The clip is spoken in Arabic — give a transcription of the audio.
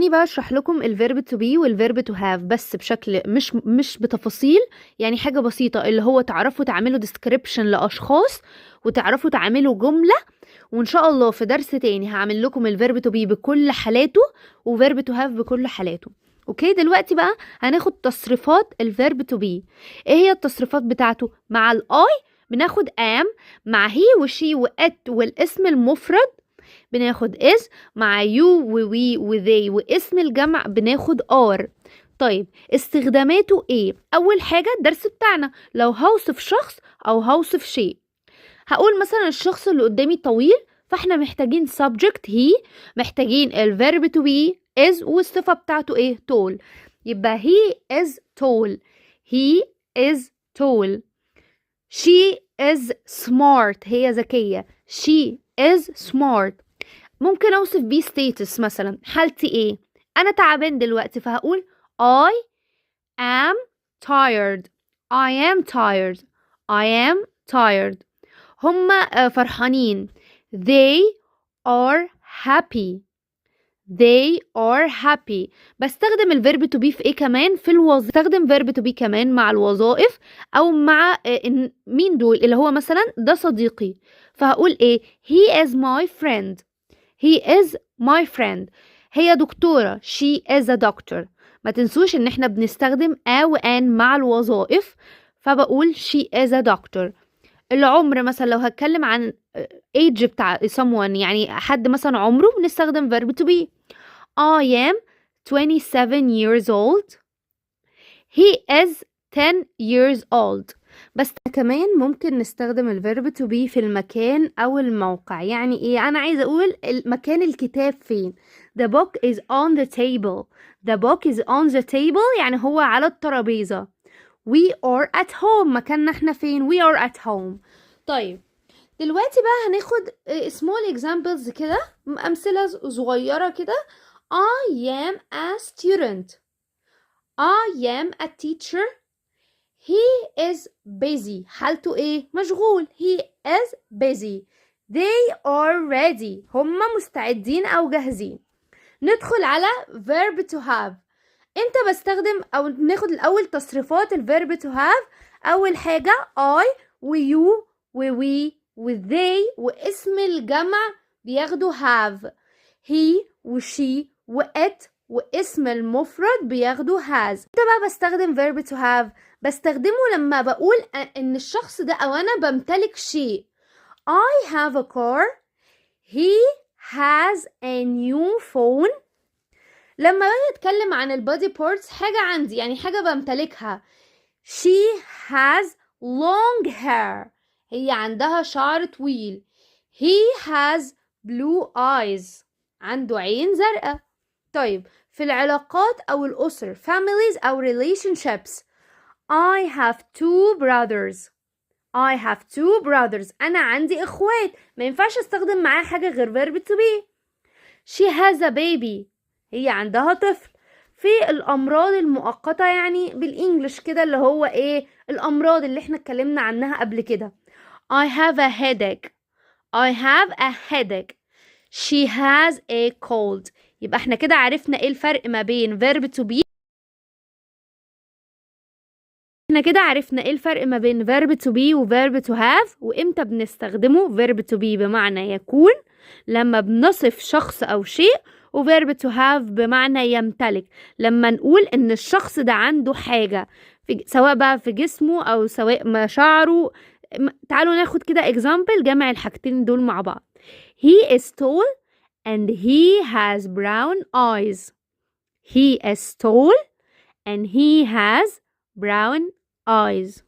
بقى اشرح لكم الفيرب to be والفيرب to have بس بشكل مش بتفاصيل، يعني حاجة بسيطة اللي هو تعرفوا تعملوا description لأشخاص وتعرفوا تعملوا جملة. وإن شاء الله في درس تاني هعمل لكم الفيرب to be بكل حالاته وفيرب to have بكل حالاته. اوكي، دلوقتي بقى هناخد تصريفات الفيرب to be. ايه هي التصريفات بتاعته؟ مع الاي بناخد am، مع he وشي وات والاسم المفرد بناخد is، مع you وwe وthey واسم الجمع بناخد are. طيب استخداماته ايه؟ اول حاجة الدرس بتاعنا لو هوصف شخص او هوصف شيء، هقول مثلا الشخص اللي قدامي طويل، فاحنا محتاجين subject he، محتاجين الverb to be is والصفة بتاعته ايه؟ tall. يبقى he is tall، he is tall. she is smart، هي ذكية، she is smart. ممكن اوصف بيه status، مثلا حالتي ايه؟ انا تعبان دلوقتي فهقول I am tired، I am tired، I am tired. هما فرحانين they are happy، they are happy. بستخدم الفيرب to be في ايه كمان؟ في الوظائف. بستخدم فيرب to be كمان مع الوظائف او مع مين دول؟ اللي هو مثلا ده صديقي، فهقول ايه؟ he is my friend، he is my friend. هي دكتورة، she is a doctor. ما تنسوش ان احنا بنستخدم a و an مع الوظائف، فبقول she is a doctor. العمر مثلا لو هتكلم عن age بتاع someone، يعني حد مثلا عمره، بنستخدم verb to be. I am 27 years old، he is 10 years old. بس كمان ممكن نستخدم الفيرب to be في المكان او الموقع. يعني ايه؟ انا عايزه اقول مكان الكتاب فين. the book is on the table، the book is on the table يعني هو على الترابيزه. we are at home، مكاننا احنا فين؟ we are at home. طيب دلوقتي بقى هناخد small examples كده، امثله صغيره كده. I am a student، I am a teacher، he is busy، حالته ايه؟ مشغول، he is busy. they are ready، هم مستعدين او جاهزين. ندخل على verb to have. انت بستخدم او ناخد الاول تصريفات الverb to have. اول حاجة I و you و we و they واسم الجمع بياخدوا have. he و she و it واسم المفرد بياخدوا has. انت بقى بستخدم verb to have، بستخدمه لما بقول ان الشخص ده او انا بمتلك شيء. I have a car، he has a new phone. لما باجي اتكلم عن البادي بارتس، حاجة عندي يعني حاجة بمتلكها. she has long hair، هي عندها شعر طويل. he has blue eyes، عنده عين زرقاء. طيب في العلاقات او الاسر families او relationships. I have two brothers، I have two brothers، انا عندي اخوات. ما ينفعش استخدم معاه حاجة غير verb to be. she has a baby، هي عندها طفل. في الامراض المؤقتة يعني بالانجلش كده اللي هو ايه؟ الامراض اللي احنا اتكلمنا عنها قبل كده. I have a headache، I have a headache. she has a cold. يبقى احنا كده عرفنا ايه الفرق ما بين verb to be. احنا كده عرفنا ايه الفرق ما بين verb to be و verb to have، وامتى بنستخدمه. verb to be بمعنى يكون لما بنصف شخص او شيء، و verb to have بمعنى يمتلك لما نقول ان الشخص ده عنده حاجة سواء بقى في جسمه او سواء مشاعره. تعالوا ناخد كده example جمع الحاجتين دول مع بعض. he is tall and he has brown eyes، he is tall and he has brown eyes.